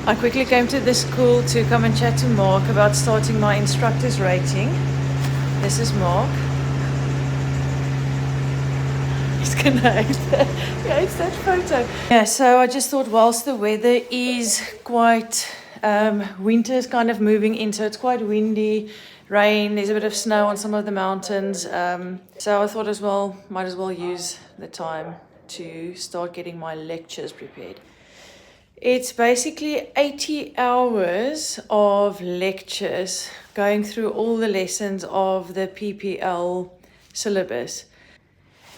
I quickly came to the school to come and chat to Mark about starting my instructor's rating. This is Mark. He's gonna hate that. He hates that photo. Yeah, so I just thought whilst the weather is quite, winter is kind of moving in, so it's quite windy, rain, there's a bit of snow on some of the mountains. So I thought might as well use the time to start getting my lectures prepared. It's basically 80 hours of lectures going through all the lessons of the PPL syllabus.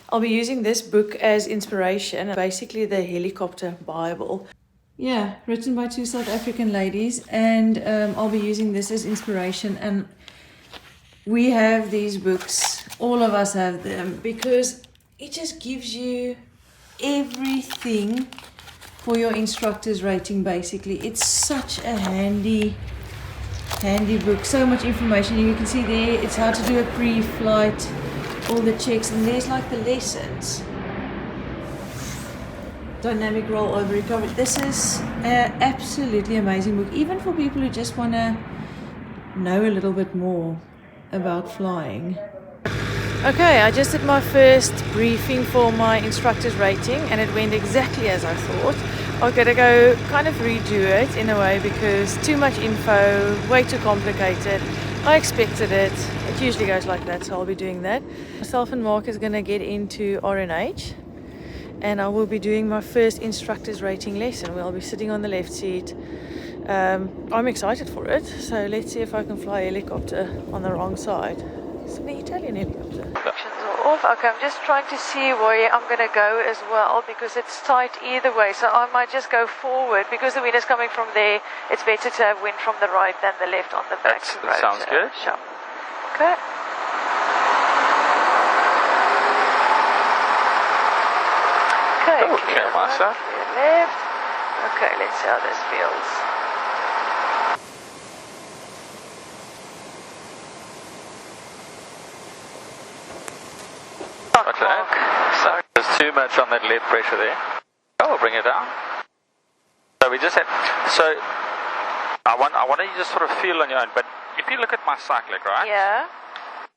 I'll be using this book as inspiration, basically the helicopter Bible. Yeah, written by two South African ladies, and I'll be using this as inspiration. And we have these books, all of us have them, because it just gives you everything for your instructor's rating. Basically, it's such a handy book, so much information. You can see there it's how to do a pre-flight, all the checks, and there's like the lessons, dynamic rollover recovery. This is an absolutely amazing book, even for people who just want to know a little bit more about flying. Okay, I just did my first briefing for my instructor's rating, and it went exactly as I thought. I'm going to go kind of redo it in a way because too much info, way too complicated. I expected it. It usually goes like that, so I'll be doing that. Myself and Mark is going to get into RNH, and I will be doing my first instructor's rating lesson where I'll be sitting on the left seat. I'm excited for it, so let's see if I can fly a helicopter on the wrong side. It's an Italian helicopter. Options are off. Okay, I'm just trying to see where I'm going to go as well because it's tight either way. So I might just go forward because the wind is coming from there. It's better to have wind from the right than the left on the back. That sounds good. Sure. Okay. Okay. Okay, myself. Left. Okay, let's see how this feels. Okay. So there's too much on that lead pressure there. Oh, we'll bring it down. So we just had. So I want you to just sort of feel on your own. But if you look at my cyclic, right? Yeah.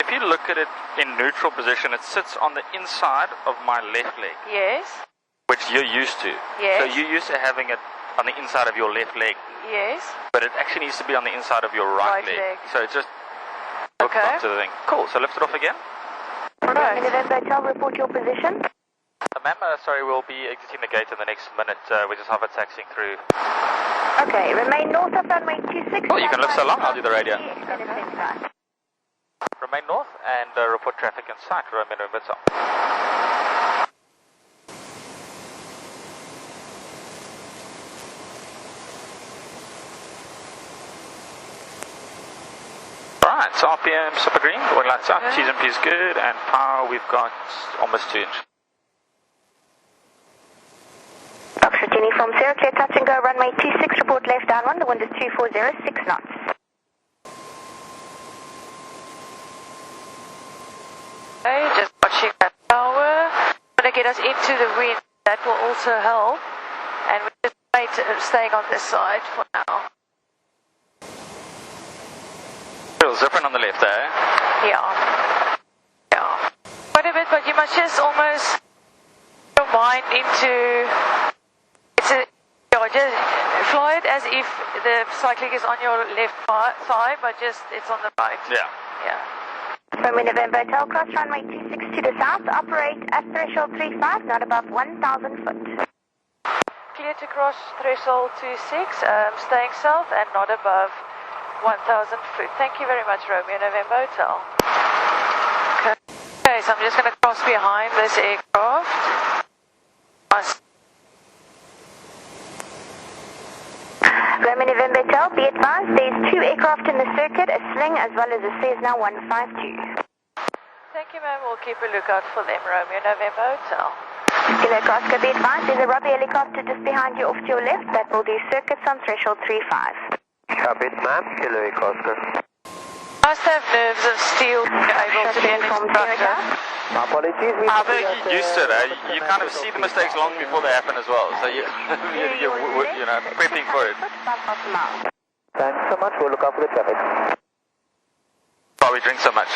If you look at it in neutral position, it sits on the inside of my left leg. Yes. Which you're used to. Yes. So you're used to having it on the inside of your left leg. Yes. But it actually needs to be on the inside of your right leg. So it just hooks onto the thing. Cool. So lift it off again. Right. November Hotel, report your position. Ma'am, sorry, we'll be exiting the gate in the next minute. We just have it taxiing through. Okay, remain north of runway 26. Oh, you can live so long, I'll do the radio. Remain north and report traffic in sight. Remain November Hotel. Alright, so RPM super green, going lights up, T's and P's good, and power we've got almost 2 inch. Oxford Uniform 0, clear touch and go, runway 26, report left downwind, the wind is 240, 6 knots. Okay, just watching that tower. Going to get us into the wind, that will also help. And we're just staying on this side for now. Zipping on the left there. Yeah. Yeah. Quite a bit, but you must just almost put your mind into just fly it as if the cyclic is on your left side, but just it's on the right. Yeah. Yeah. From November Hotel, cross runway 26 to the south, operate at threshold 35, not above 1,000 foot. Clear to cross threshold 26, staying south and not above 1,000 foot. Thank you very much, Romeo November Hotel. Okay, so I'm just going to cross behind this aircraft. Romeo November Hotel, be advised there's 2 aircraft in the circuit, a Sling as well as a Cessna 152. Thank you, ma'am. We'll keep a lookout for them, Romeo November Hotel. Kilo Oscar, be advised there's a Robbie helicopter just behind you off to your left that will do circuits on threshold 35. Copy, ma'am. Kilo Oscar. must have nerves of steel to be able to be an instructor. I think you're used to it. You kind of see the mistakes long before they happen as well. So you're prepping for it. Thanks so much. We'll look out for the traffic. Why we drink so much.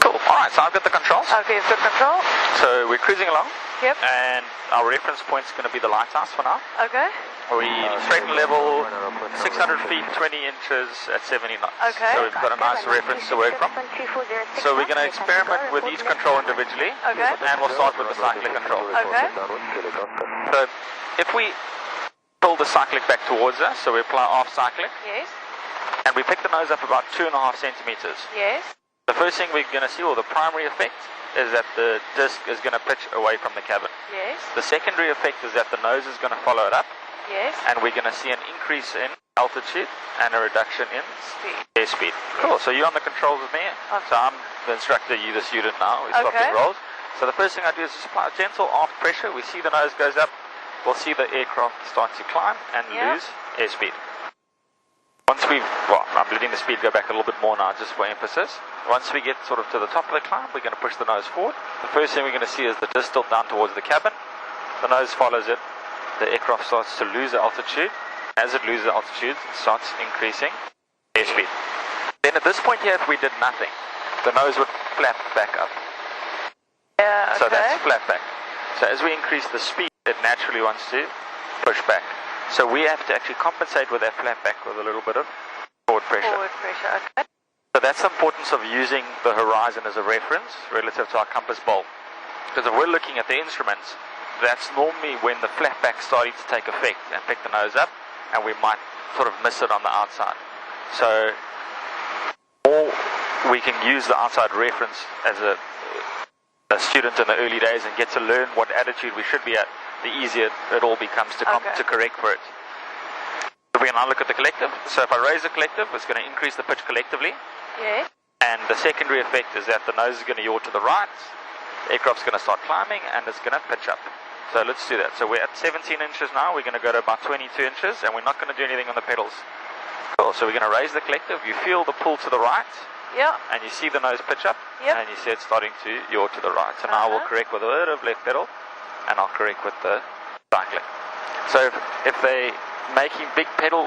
Cool. Alright, so I've got the controls. Okay, you've got control. So we're cruising along. Yep. And our reference point is going to be the lighthouse for now. Okay. We straight and level, 600 feet, 20 inches at 70 knots. Okay. So we've got a nice reference to work from. So we're going to experiment with each control individually. Okay. And we'll start with the cyclic control. Okay. So if we pull the cyclic back towards us, so we apply off cyclic, Yes. and we pick the nose up about 2.5 centimeters. Yes. The first thing we're going to see, or the primary effect, is that the disc is going to pitch away from the cabin. Yes. The secondary effect is that the nose is going to follow it up, Yes. and we're going to see an increase in altitude and a reduction in Speed. airspeed. Cool, so you're on the controls with me. Okay. So I'm the instructor, you the student now. We're Okay. swapping roles. So the first thing I do is apply gentle aft pressure. We see the nose goes up. We'll see the aircraft start to climb and Yeah. lose airspeed. Once I'm letting the speed go back a little bit more now just for emphasis. Once we get sort of to the top of the climb, we're going to push the nose forward. The first thing we're going to see is the disc tilt down towards the cabin. The nose follows it. The aircraft starts to lose the altitude. As it loses altitude, it starts increasing airspeed. Then at this point here, if we did nothing, the nose would flap back up. Yeah, okay. So that's flat back. So as we increase the speed, it naturally wants to push back. So we have to actually compensate with that flat back with a little bit of forward pressure. Forward pressure, okay. So that's the importance of using the horizon as a reference relative to our compass bowl. Because if we're looking at the instruments, that's normally when the flat back's starting to take effect and pick the nose up, and we might sort of miss it on the outside. So, or we can use the outside reference as a student in the early days and get to learn what attitude we should be at, the easier it all becomes to correct for it. So we can now look at the collective. So if I raise the collective, it's going to increase the pitch collectively. Yes. And the secondary effect is that the nose is going to yaw to the right, the aircraft's going to start climbing, and it's going to pitch up. So let's do that. So we're at 17 inches now, we're going to go to about 22 inches, and we're not going to do anything on the pedals. Cool, so we're going to raise the collective, you feel the pull to the right, Yeah. and you see the nose pitch up, Yep. and you see it starting to yaw to the right. So now we'll correct with a bit of left pedal, and I'll correct with the cyclic. So if they're making big pedal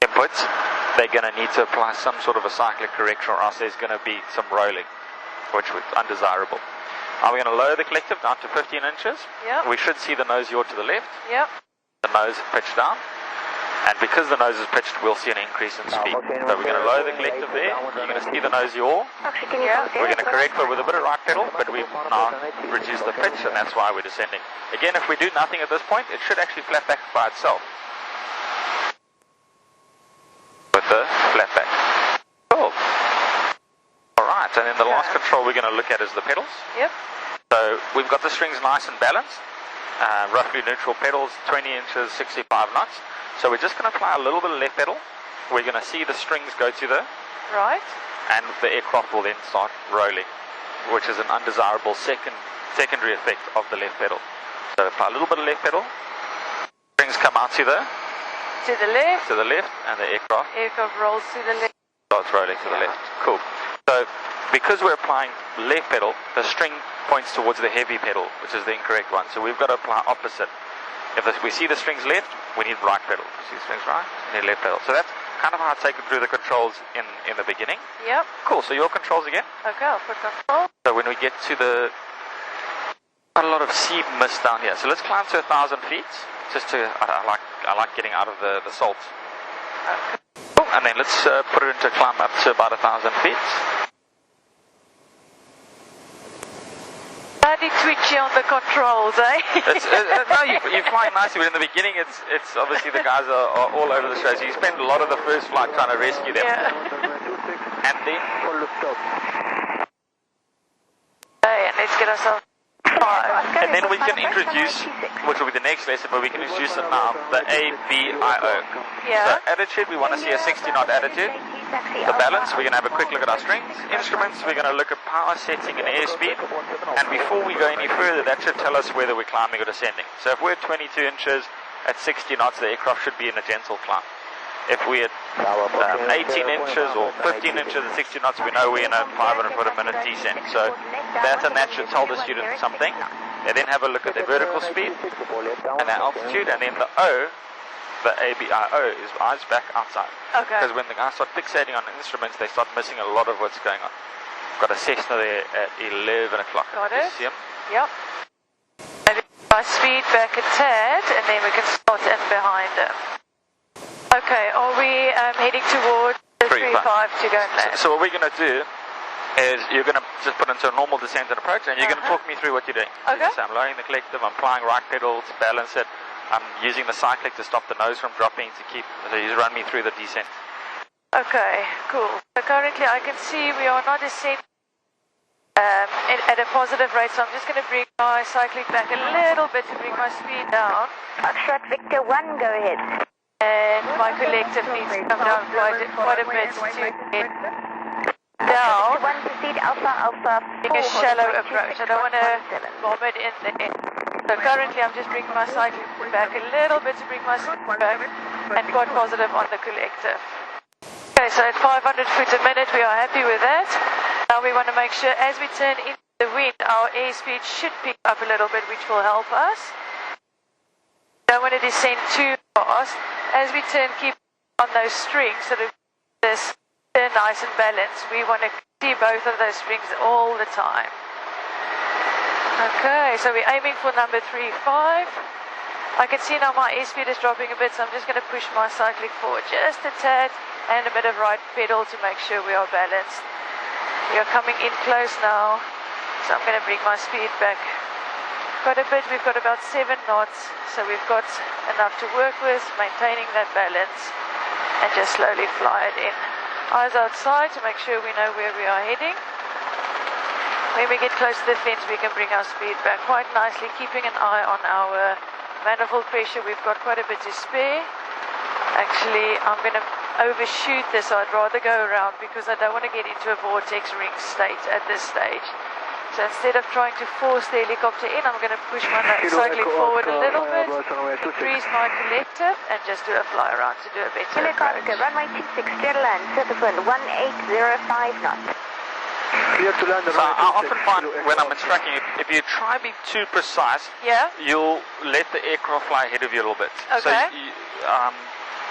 inputs, they're going to need to apply some sort of a cyclic correction, or else there's going to be some rolling, which is undesirable. Now we're going to lower the collective down to 15 inches. Yep. We should see the nose yaw to the left, Yep. the nose pitch down, and because the nose is pitched, we'll see an increase in speed. So we're going to lower the collective there, you're going to see the nose yaw. Yeah. We're going to correct for it with a bit of right pedal, but we've now reduced the pitch, and that's why we're descending. Again, if we do nothing at this point, it should actually flat back by itself. With the flat back. Cool. Alright, and then the last control we're going to look at is the pedals. Yep. So we've got the strings nice and balanced, roughly neutral pedals, 20 inches, 65 knots. So we're just going to apply a little bit of left pedal. We're going to see the strings go to the Right. and the aircraft will then start rolling, which is an undesirable secondary effect of the left pedal. So apply a little bit of left pedal, strings come out to the left, and the aircraft rolls to the left. starts rolling to the left. Cool. So because we're applying left pedal, the string points towards the heavy pedal, which is the incorrect one. So we've got to apply opposite. If we see the strings left, we need right pedal. If we see the strings right, we need left pedal. So that's kind of how I take it through the controls in the beginning. Yep. Cool, so your controls again. Okay, I'll put control. So when we get to quite a lot of sea mist down here. So let's climb to 1,000 feet. Just to, I like getting out of the salt. Cool, and then let's put it into climb up to about 1,000 feet. Bloody twitchy on the controls, eh? No, you're flying nicely, but in the beginning, it's obviously the guys are all over the show. So you spend a lot of the first flight trying to rescue them. Yeah. And then, Okay, and let's get ourselves 5. and then we can introduce, which will be the next lesson, but we can introduce it now, the A-B-I-O. Yeah. So attitude, we want to see a 60-knot attitude. The balance, we're going to have a quick look at our strings. Instruments, we're going to look at power setting and airspeed. And before we go any further, that should tell us whether we're climbing or descending. So if we're at 22 inches, at 60 knots, the aircraft should be in a gentle climb. If we're at 18 inches or 15 inches at 60 knots, we know we're in a 500 foot a minute descent. So that and that should tell the student something. They then have a look at their vertical speed and their altitude, and then the O, the ABIO, is eyes back outside. Okay. Because when the guys start fixating on instruments, they start missing a lot of what's going on. Got a Cessna there at 11 o'clock. Got You it. see him? Yep. Maybe my speed back a tad, and then we can start in behind him. Okay, are we heading towards the 3-5 to go and land? So what we're going to do is you're going to just put into a normal descent and approach, and you're going to talk me through what you're doing. Okay. So I'm lowering the collective, I'm applying right pedal to balance it, I'm using the cyclic to stop the nose from dropping to keep, so you run me through the descent. Okay, cool. So currently I can see we are not descending at a positive rate, so I'm just going to bring my cyclic back a little bit to bring my speed down. Foxtrot Victor 1, go ahead. And my collective needs to come down quite a bit to get down. One proceed Alpha Taking a shallow approach. I don't want to bomb it in there. So currently I'm just bringing my cycling back a little bit to bring my speed back and quite positive on the collective. Okay, so at 500 foot a minute we are happy with that. Now we want to make sure as we turn into the wind our airspeed should pick up a little bit, which will help us. Don't want to descend too fast. As we turn, keep on those strings so that this turn nice and balanced. We want to see both of those strings all the time. Okay, so we're aiming for number 3-5. I can see now my airspeed is dropping a bit, so I'm just going to push my cyclic forward just a tad and a bit of right pedal to make sure we are balanced. We are coming in close now, so I'm going to bring my speed back quite a bit. We've got about 7 knots, so we've got enough to work with, maintaining that balance, and just slowly fly it in. Eyes outside to make sure we know where we are heading. When we get close to the fence, we can bring our speed back quite nicely, keeping an eye on our manifold pressure. We've got quite a bit to spare. Actually, I'm going to overshoot this, so I'd rather go around because I don't want to get into a vortex ring state at this stage. So instead of trying to force the helicopter in, I'm going to push my cycling forward a little bit, increase my collective, and just do a fly around to do a better approach. Helicopter, runway 26, clear to land, surface wind 1805 knots. So I often find when I'm instructing, if you try to be too precise, you'll let the aircraft fly ahead of you a little bit. Okay. So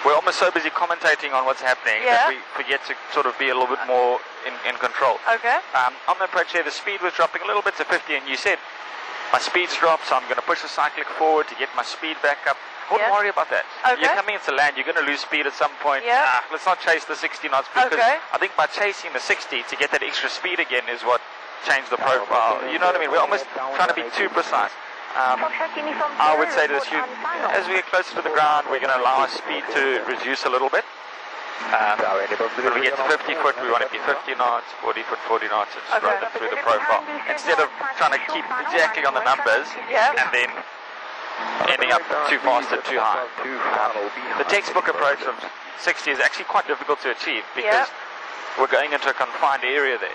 we're almost so busy commentating on what's happening that we forget to sort of be a little bit more in control. Okay. On the approach here, the speed was dropping a little bit to 50, and you said, my speed's dropped, so I'm going to push the cyclic forward to get my speed back up. I wouldn't worry about that. Okay. You're coming into land, you're going to lose speed at some point. Let's not chase the 60 knots, because I think by chasing the 60 to get that extra speed again is what changed the profile. You know what I mean? We're almost trying to be too precise. I would say to the student, as we get closer to the ground, we're going to allow our speed to reduce a little bit. When we get to 50 foot, we want to be 50 knots, 40 foot, 40 knots, and just run them through the profile. Instead of trying to keep exactly on the numbers and then ending up too fast and too high. The textbook approach of 60 is actually quite difficult to achieve because we're going into a confined area there.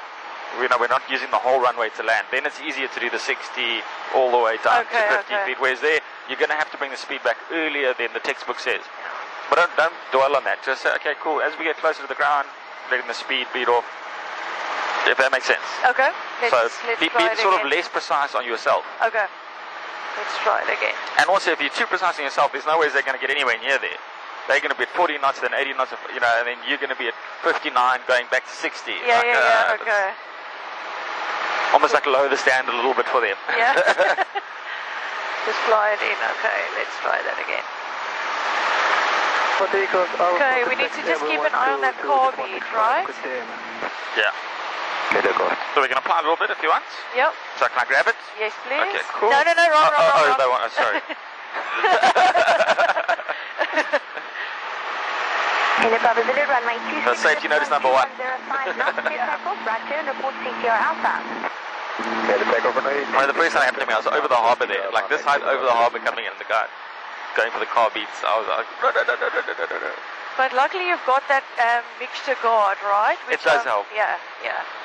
We're not using the whole runway to land. Then it's easier to do the 60 all the way down to 50 feet. Whereas there, you're going to have to bring the speed back earlier than the textbook says. But don't dwell on that. Just say, okay, cool. As we get closer to the ground, letting the speed beat off. If that makes sense. Okay. Let's be sort of less precise on yourself. Okay. Let's try it again. And also, if you're too precise on yourself, there's no ways they're going to get anywhere near there. They're going to be at 40 knots, then 80 knots, and then you're going to be at 59 going back to 60. Okay. Almost like lower the stand a little bit for them. Yeah. Just fly it in. Okay, let's try that again. Okay, we need to just keep an eye on that car beat, right? Yeah. So we can apply a little bit if you want. Yep. So can I grab it? Yes, please. Okay, cool. No, wrong. They want. Sorry. Safety notice number 1. One of the first time it happened to me, I was over the harbour there, like this height over the harbour coming in, the guy going for the car beats. I was like, But luckily you've got that mixture guard, right? It does help. Yeah.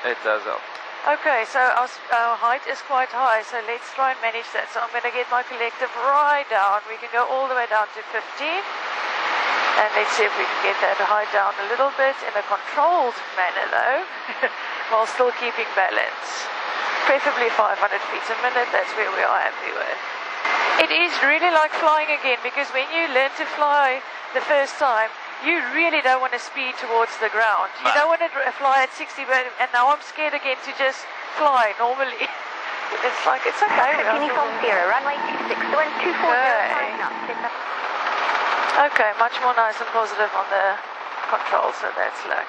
It does help. Okay, so our height is quite high, so let's try and manage that. So I'm going to get my collective right down. We can go all the way down to 15. And let's see if we can get that height down a little bit in a controlled manner though, while still keeping balance. Preferably 500 feet a minute, that's where we are happy with. It is really like flying again, because when you learn to fly the first time, you really don't want to speed towards the ground. You don't want to fly at 60, and now I'm scared again to just fly normally. It's like, it's okay. Uniform 0, runway 26, wind 240 knots. Okay, much more nice and positive on the control, so that's like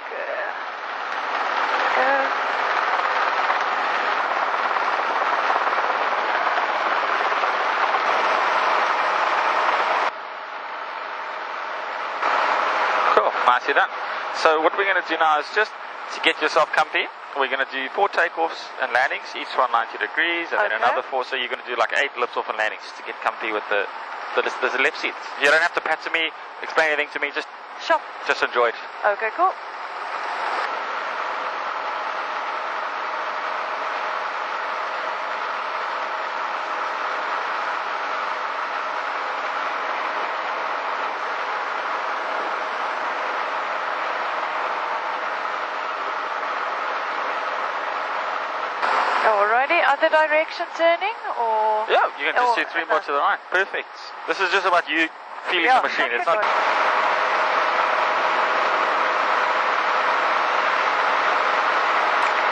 Cool, nicely done. So what we're going to do now is just to get yourself comfy, we're going to do 4 takeoffs and landings, each one 90 degrees, and then another 4, so you're going to do like 8 lifts off and landings to get comfy with the left seat. You don't have to pat to me, explain anything to me, just enjoy it. okay, cool. Alrighty, other direction turning, or? Yeah, you can just do 3 more to the right. Perfect. This is just about you feeling the machine. It's not.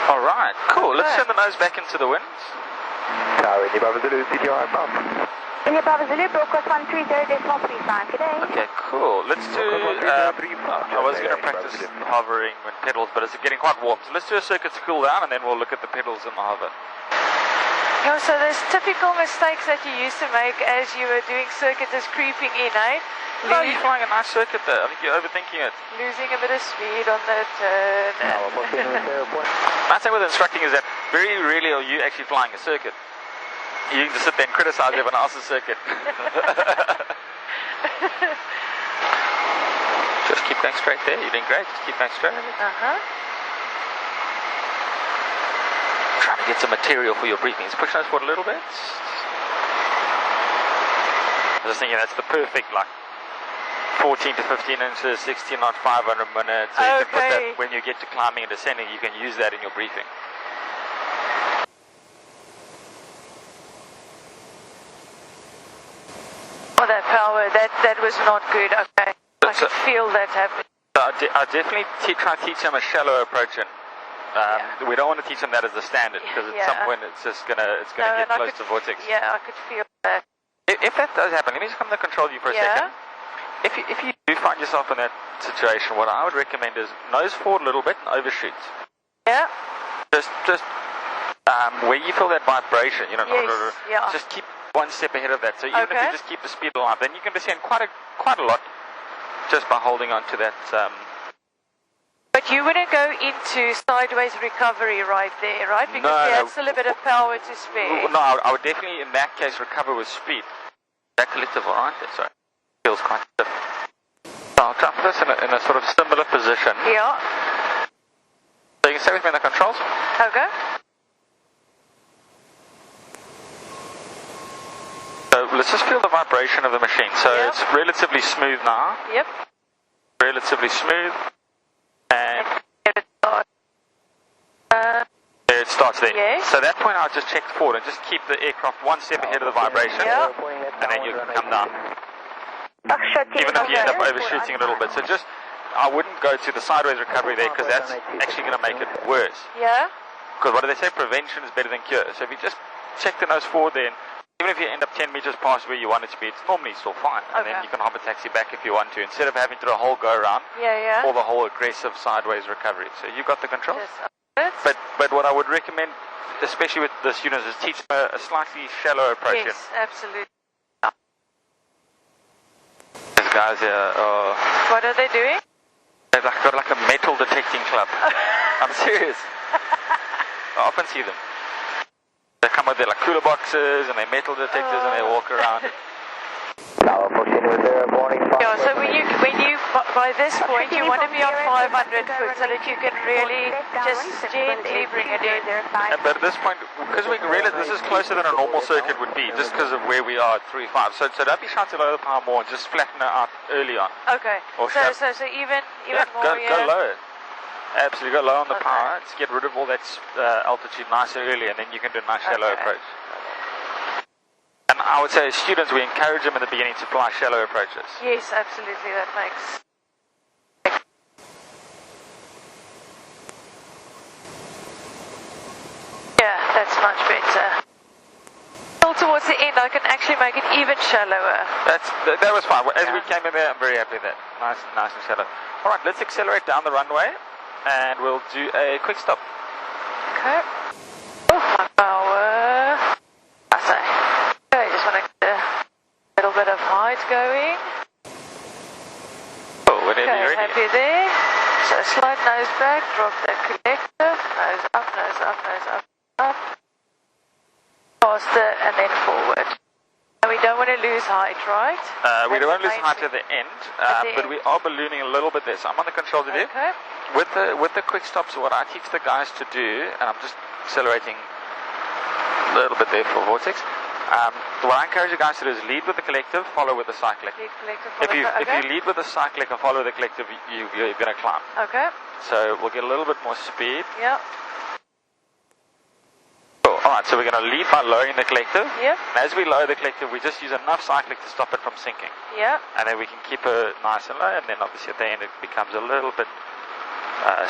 Alright, cool. Let's send the nose back into the wind. Tower, India Bravo Zulu, CTR inbound. India Bravo Zulu, broadcast 130.35 today. Okay, cool. Let's do, I was going to practice hovering with pedals, but it's getting quite warm. So let's do a circuit to cool down, and then we'll look at the pedals and the hover. Yeah, so there's typical mistakes that you used to make as you were doing circuit is creeping in, eh? No, you're flying a nice circuit there. I think you're overthinking it. Losing a bit of speed on the turn. My thing with instructing is that very rarely are you actually flying a circuit. You can just sit there and criticize everyone else's circuit. Just keep going straight there. You're doing great. Just keep going straight. Trying to get some material for your briefing. Let's push those forward a little bit. I was thinking that's the perfect, like, 14 to 15 inches, 16 knot, 500 minutes. So you can put that when you get to climbing and descending, you can use that in your briefing. Oh, that power, that was not good. Okay, I could feel that happening. I definitely try to teach them a shallow approach in. We don't want to teach them that as the standard, because at some point it's gonna get close to vortex. Yeah, I could feel that. If that does happen, let me just come to control you for a second. If you do find yourself in that situation, what I would recommend is nose forward a little bit and overshoot. Yeah. Just where you feel that vibration, you know, just keep one step ahead of that. So even if you just keep the speed alive, then you can descend quite a lot just by holding on to that. But you wouldn't go into sideways recovery right there, right? Because you have still a bit of power to spare. No, I would definitely in that case recover with speed. That collective, alright, sorry. Feels quite stiff. So I'll try to put this in a sort of similar position. Yeah. So you can stay with me in the controls. Okay. So let's just feel the vibration of the machine. So it's relatively smooth now. Yep. Relatively smooth. And there it starts there. Yes. So at that point I'll just check forward and just keep the aircraft one step ahead of the vibration. And then you can come down. Even if you end up overshooting a little bit. So just, I wouldn't go to the sideways recovery there, because that's actually going to make it worse. Yeah. Because what do they say? Prevention is better than cure. So if you just check the nose forward there, even if you end up 10 meters past where you want it to be, it's normally still fine. And then you can hop a taxi back if you want to, instead of having to do a whole go around or the whole aggressive sideways recovery. So you got the control. But what I would recommend, especially with the students, is teach them a slightly shallow approach. Yes, absolutely. These guys here are... What are they doing? They've got like a metal detecting club. I'm serious. I often see them. They come with their like cooler boxes and their metal detectors and they walk around. Yeah, so when you by this point you want to be on 500 foot so that you can really just gently bring it in. But at this point, because we realize this is closer than a normal circuit would be, just because of where we are at 3.5. So don't be trying to lower the power more, just flatten it out early on. Okay. So even more. Go low. Absolutely, go low on the power. Let's get rid of all that altitude nice and early, and then you can do a nice shallow approach. And I would say as students, we encourage them in the beginning to fly shallow approaches. Yes, absolutely, that makes... Yeah, that's much better. Towards the end, I can actually make it even shallower. That was fine. As we came in there, I'm very happy with that. Nice and shallow. All right, let's accelerate down the runway, and we'll do a quick stop. Okay. Oh, my power. I say. Okay, just want to get a little bit of height going. Oh, whenever you're ready. Happy there. So slight nose back, drop the collector, nose up, nose up, nose up, up. Faster and then forward. And we don't want to lose height, right? We don't want to lose height at the end, but we are ballooning a little bit there. So I'm on the controls with you. Okay. With the quick stops, what I teach the guys to do, and I'm just accelerating a little bit there for Vortex. What I encourage the guys to do is lead with the collective, follow with the cyclic. If you lead with the cyclic and follow the collective, you're going to climb. Okay. So we'll get a little bit more speed. Yeah. Alright, so we're going to lead by lowering the collective. Yep. As we lower the collective, we just use enough cyclic to stop it from sinking. Yeah. And then we can keep it nice and low, and then obviously at the end it becomes a little bit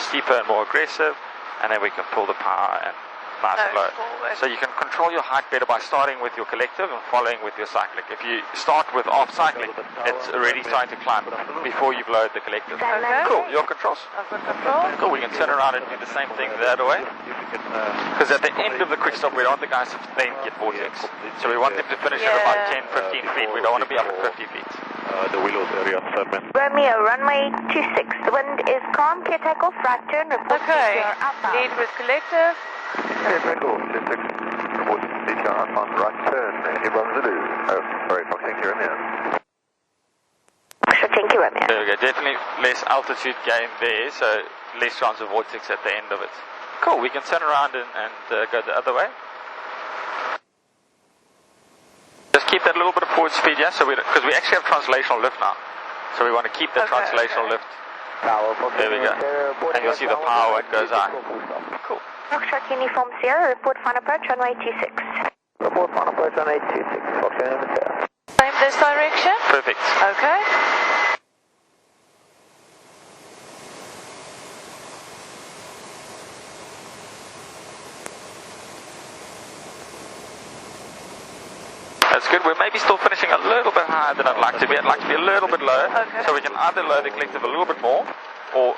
steeper and more aggressive, and then we can pull the power and nice and low. Forward. So you can control your height better by starting with your collective and following with your cyclic. If you start with off cyclic, it's already starting to climb before you've lowered the collective. Okay. Cool, your controls. I've got control. Cool, we can turn around and do the same thing the other way. Because at the end of the quick stop, we don't want the guys to then get vortex. So we want them to finish at about 10, 15 feet. We don't want to be up at 50 feet. The Willows area, Sandman. Romeo, runway 26. The wind is calm. Clear takeoff. Right turn. Report Okay. CTR outbound. Lead with collective. Echo, 26. Report CTR outbound, right turn. Ep.1 Zulu. Oh, sorry, Fox Yankee Romeo. Thank you, Romeo. There we go. Definitely less altitude gain there, so less chance of vortex at the end of it. Cool, we can turn around and go the other way. Just keep that little bit of forward speed, yeah? So because we actually have translational lift now. So we want to keep the translational lift. There we go. And you'll see the power when it goes out. Cool. Foxtrot Uniform Sierra, report final approach, runway 26. Report final approach on 826. Fox Yankee. Same this direction. Perfect. Okay. That's good. We're maybe still finishing a little bit higher than I'd like to be. I'd like to be a little bit lower. Okay. So we can either lower the collective a little bit more, or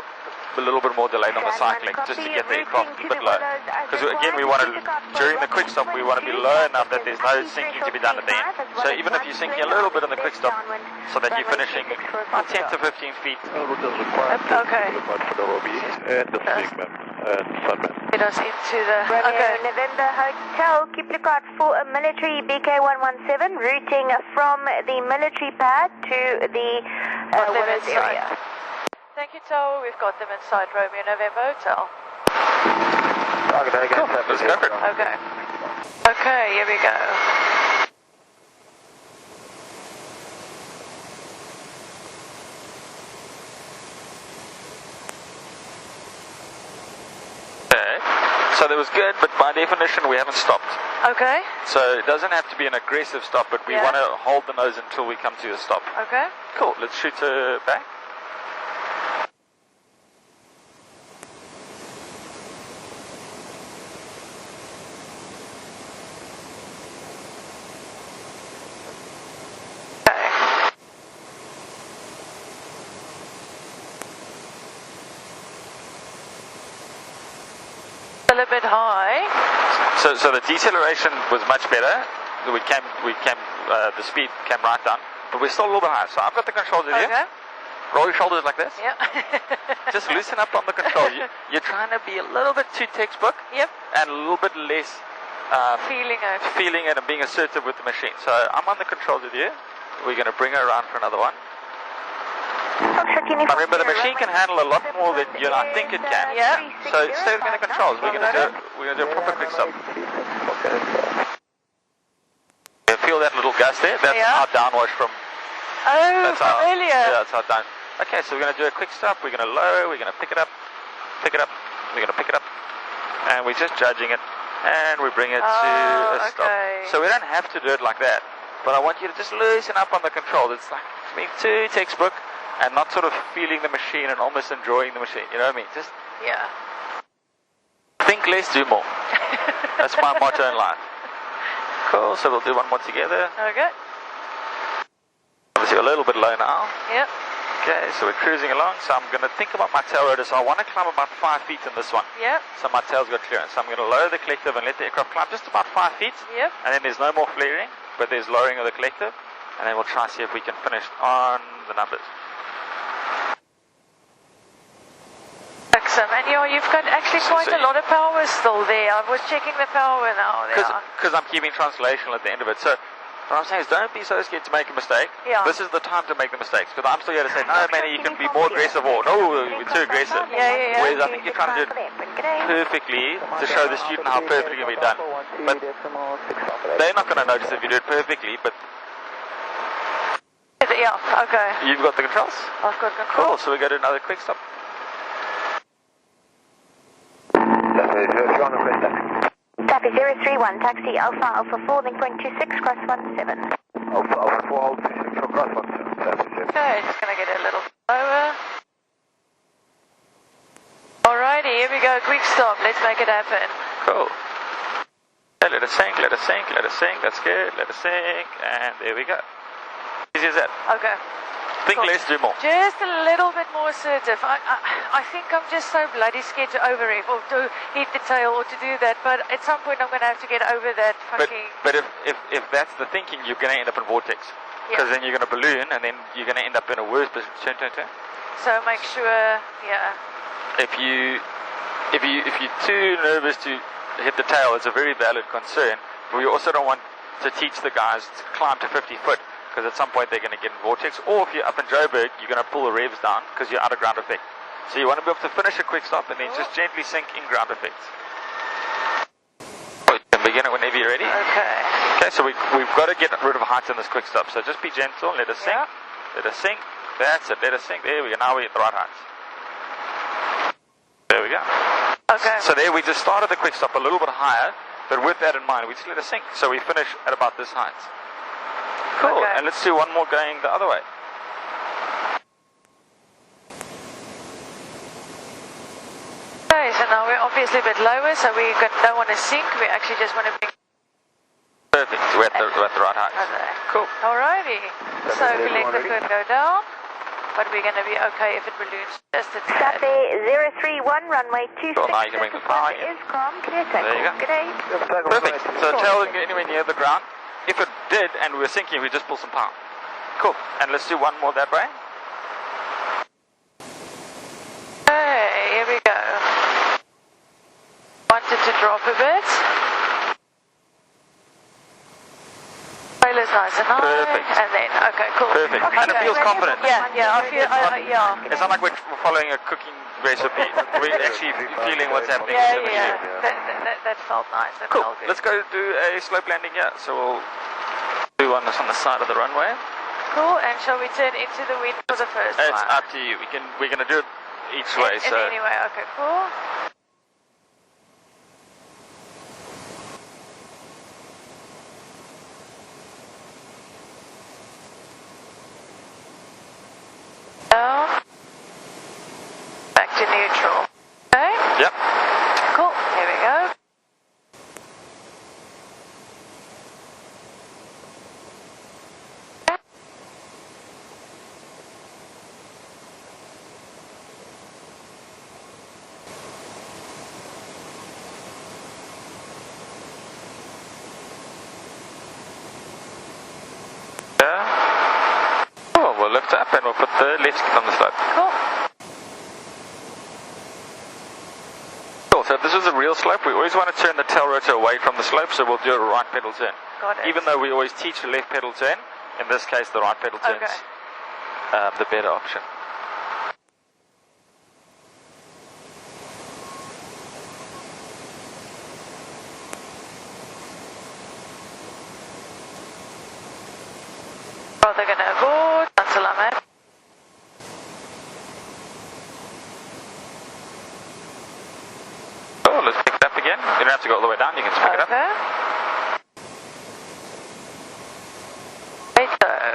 a little bit more delayed on the cycling, just to get the aircraft a bit low. Because again, we want to, during the quick stop, we want to be low enough that there's no sinking to be done at the end. So even if you're sinking a little bit on the quick stop, so that you're finishing about 10 to 15 feet. Okay. And the Sigma and Sunman. Get us into the... Romeo, Okay. November Hotel, keep lookout for a military BK117 routing from the military pad to the Willows area. Thank you, Tower. We've got them inside Romeo November Hotel. Cool. Let's go for it. Okay. Okay, here we go. Okay. So that was good, but by definition, we haven't stopped. Okay. So it doesn't have to be an aggressive stop, but we want to hold the nose until we come to a stop. Okay. Cool. Let's shoot back. A little bit high. So the deceleration was much better. The speed came right down, but we're still a little bit high. So I've got the controls with you. Okay. Roll your shoulders like this. Yep. Just loosen up on the controls. You're trying to be a little bit too textbook. Yep. And a little bit less feeling it and being assertive with the machine. So I'm on the controls with you. We're going to bring her around for another one. But remember, the machine can handle a lot more than you and I think it can. Yeah. So stay with me in the controls. We're going to do a proper quick stop. You feel that little gust there? That's our downwash from. Oh, familiar. That's our down. Okay, so we're going to do a quick stop. We're going to lower. We're going to pick it up. We're going to pick it up, and we're just judging it, and we bring it to a stop. So we don't have to do it like that. But I want you to just loosen up on the controls. It's like being too textbook and not sort of feeling the machine and almost enjoying the machine. You know what I mean? Just think less, do more. That's my motto in life. Cool. So we'll do one more together. Okay. Obviously a little bit low now. Yep. Okay, so we're cruising along. So I'm going to think about my tail rotor. So I want to climb about 5 feet in this one. Yep. So my tail's got clearance. So I'm going to lower the collective and let the aircraft climb just about 5 feet. Yep. And then there's no more flaring, but there's lowering of the collective. And then we'll try and see if we can finish on the numbers. Excellent. And you've got actually quite a lot of power still there. I was checking the power now. Because I'm keeping translational at the end of it. So what I'm saying is don't be so scared to make a mistake. Yeah. This is the time to make the mistakes. Because I'm still here to say, no, Manny, you can be more aggressive, or no, you're too aggressive. Yeah. Whereas I think you're trying to do it perfectly to show the student how perfectly it can be done. But they're not going to notice if you do it perfectly, but okay. You've got the controls? I've got control. Cool, so we go to another quick stop. Copy 031, taxi Alpha 4, link point 26, cross 17. Alpha 4, hold 26 for cross 17. Okay, just going to get a little lower. Alrighty, here we go, quick stop, let's make it happen. Cool. Yeah, let it sink, let it sink, let it sink, that's good, let it sink, and there we go. Easy as that. Okay. Think less, do more. Just a little bit more assertive. I think I'm just so bloody scared to over-rev or to hit the tail or to do that, but at some point I'm going to have to get over that fucking... But if that's the thinking, you're going to end up in vortex. Because then you're going to balloon and then you're going to end up in a worse position. So make sure, If you're too nervous to hit the tail, it's a very valid concern. But we also don't want to teach the guys to climb to 50 foot. Because at some point they're going to get in vortex, or if you're up in Joburg, you're going to pull the revs down because you're out of ground effect. So you want to be able to finish a quick stop and then just gently sink in ground effect. You can begin it whenever you're ready. Okay, so we've got to get rid of height in this quick stop. So just be gentle, let it sink, let it sink. That's it, let it sink. There we go, now we're at the right height. There we go. Okay. So there we just started the quick stop a little bit higher, but with that in mind, we just let it sink. So we finish at about this height. Cool, and let's do one more going the other way. Okay, so now we're obviously a bit lower, so we don't want to sink, we actually just want to bring... Perfect, we're at the right height. Okay. Cool. Alrighty, so collective could go down, but we're going to be okay if it balloons just a tad. Copy 031, runway 26. Cool, now you can bring the power in. Is calm, clear takeoff. There you go. Good day. Perfect, so tail didn't get anywhere near the ground. If it did and we were sinking, we just pull some power. Cool. And let's do one more that way. Okay, here we go. Wanted to drop a bit. Trailer's nice and high. Perfect. And then, okay, cool. Perfect. And it feels confident. Yeah, I feel, It's not like we're following a cooking recipe. We're actually feeling what's happening. Yeah. That felt nice. That Cool. felt good. Let's go do a slope landing here. So we'll do one that's on the side of the runway. Cool. And shall we turn into the wind for the first one? It's up to you. We're going to do it each way. So Anyway, okay, cool. Down. Back to neutral. Okay? Yep. Cool. Here we go. Oh, we'll lift up and we'll put the left skid on the slope. Cool. Cool, so if this is a real slope, we always want to turn the tail rotor away from the slope, so we'll do a right pedal turn. Got it. Even though we always teach a left pedal turn, in this case the right pedal turn's the better option. gonna board. Cancel, mate. Oh, let's pick it up again. You don't have to go all the way down, you can just pick it up.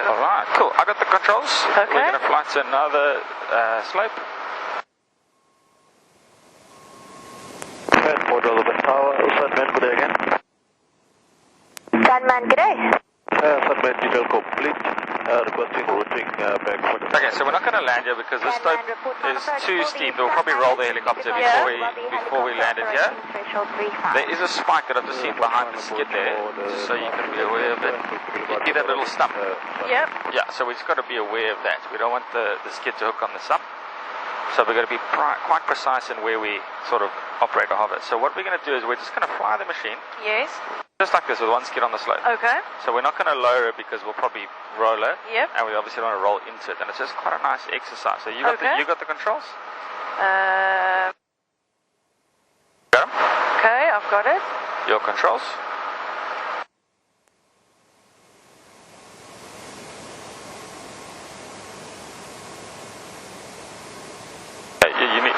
Alright, cool. I got the controls. Okay. We're going to fly to another slope. Transport over the tower. Sunman, good day again. Sunman, good day. Sunman, detail complete. Requesting routing back for the... Okay, so we're not going to land here because the slope is too steep. We'll probably roll the helicopter before we land it here. There is a spike that I've just seen behind the skid there, just so you can be aware of it. You see that little stump? Yep. Yeah, so we've just got to be aware of that. We don't want the skid to hook on the stump. So we're going to be quite precise in where we sort of operate or hover. So what we're going to do is we're just going to fly the machine. Yes. Just like this with one skid on the slope. Okay. So we're not going to lower it because we'll probably roll it. Yep. And we obviously don't want to roll into it. And it's just quite a nice exercise. So you got the controls? Got them? Okay, I've got it. Your controls?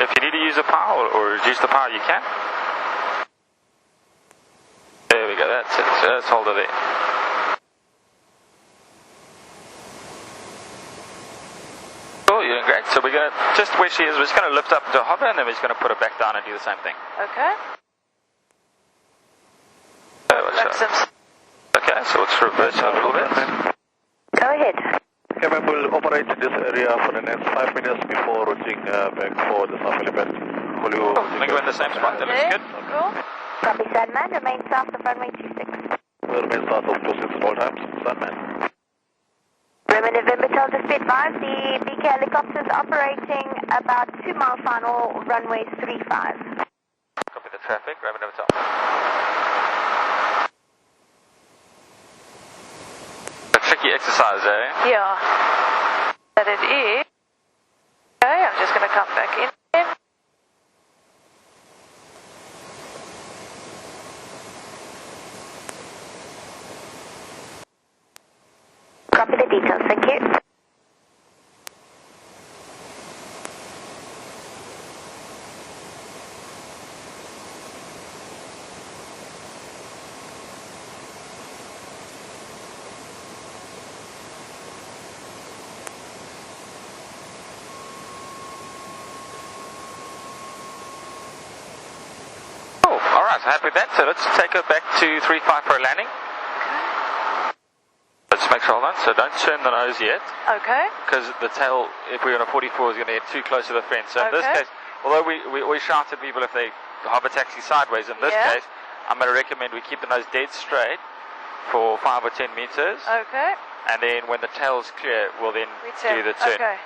If you need to use the power or reduce the power, you can. There we go, that's it. So let's hold it there. Cool, you're doing great. So we're going to, just where she is, we're just going to lift up into a hover and then we're just going to put it back down and do the same thing. Okay. Okay, so let's reverse a little bit. Go ahead. Okay, ma'am, we'll operate in this area for the next 5 minutes before routing back for the south element. Will you... Cool, I think we're in the same spot, that looks good. Cool. Copy, Sunman. Remain south of runway 26. We'll remain south of 26 at all times. Sunman. Roman November, tell just be advised, the BK helicopter is operating about 2 mile final, runway 35. Copy the traffic, Roman over top. A tricky exercise, eh? Yeah. That it is. Okay, I'm just going to come back in. Copy the details, thank you. Cool, alright, so happy with that. So let's take it back to 35 for a landing. Let's make sure, hold on, so don't turn the nose yet. Okay. Because the tail, if we're on a 44, is going to get too close to the fence. So in this Okay. case, although we always shout at people if they hover taxi sideways, in this Yeah. case, I'm going to recommend we keep the nose dead straight for 5 or 10 meters. Okay. And then when the tail's clear, we'll then do the turn. Okay.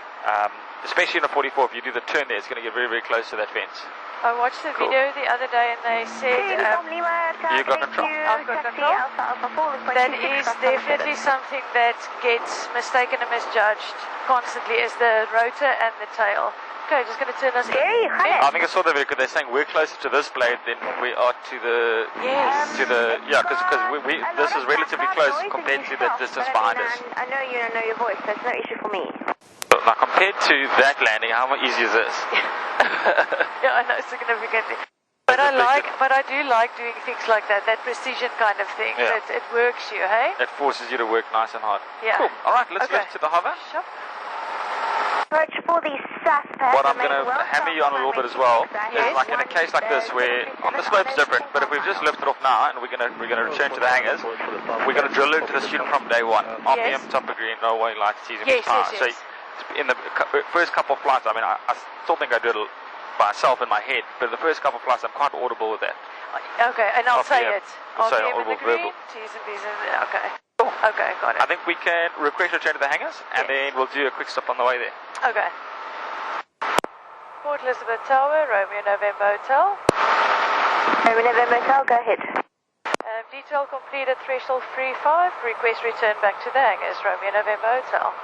Especially in a 44, if you do the turn there, it's going to get very, very close to that fence. I watched the Cool. video the other day and they said You got control. I've got control. That is definitely something that gets mistaken and misjudged constantly is the rotor and the tail. Okay, just going to turn us in. There you got it. I think I saw the video because they're saying we're closer to this blade than we are to the... Yes. To the... Yeah, because we this is relatively close compared to the distance behind us. I know you and I know your voice, so it's no issue for me. But now compared to that landing, how much easier is this? Yeah, I know, significantly. But I do like doing things like that precision kind of thing. Yeah. It works you, hey? It forces you to work nice and hard. Yeah. Cool. All right, let's Okay. lift to the hover. Sure. Approach for the SAS pad. What I'm going to hammer you on a little bit as well is like in a case like this where on the slope's different, but if we've just lifted off now and we're going to return to the hangars, we're going to drill into the student from day one. RPM, Yes. top degree, no way light, season Yes, power. yes, So yes. in the first couple of flights, I mean, I still think I do it by myself in my head, but the first couple of flights I'm quite audible with that. Okay, and I'll say RPM. it. I'll say RPM in audible the green, verbal. T's and B's and... Okay. Okay, got I it. think we can request return to the hangars and Yes. then we'll do a quick stop on the way there. Okay. Port Elizabeth Tower, Romeo November Hotel. Roman November, Hotel, go ahead. Detail completed, threshold 35. Request return back to the hangars, Romeo November Hotel.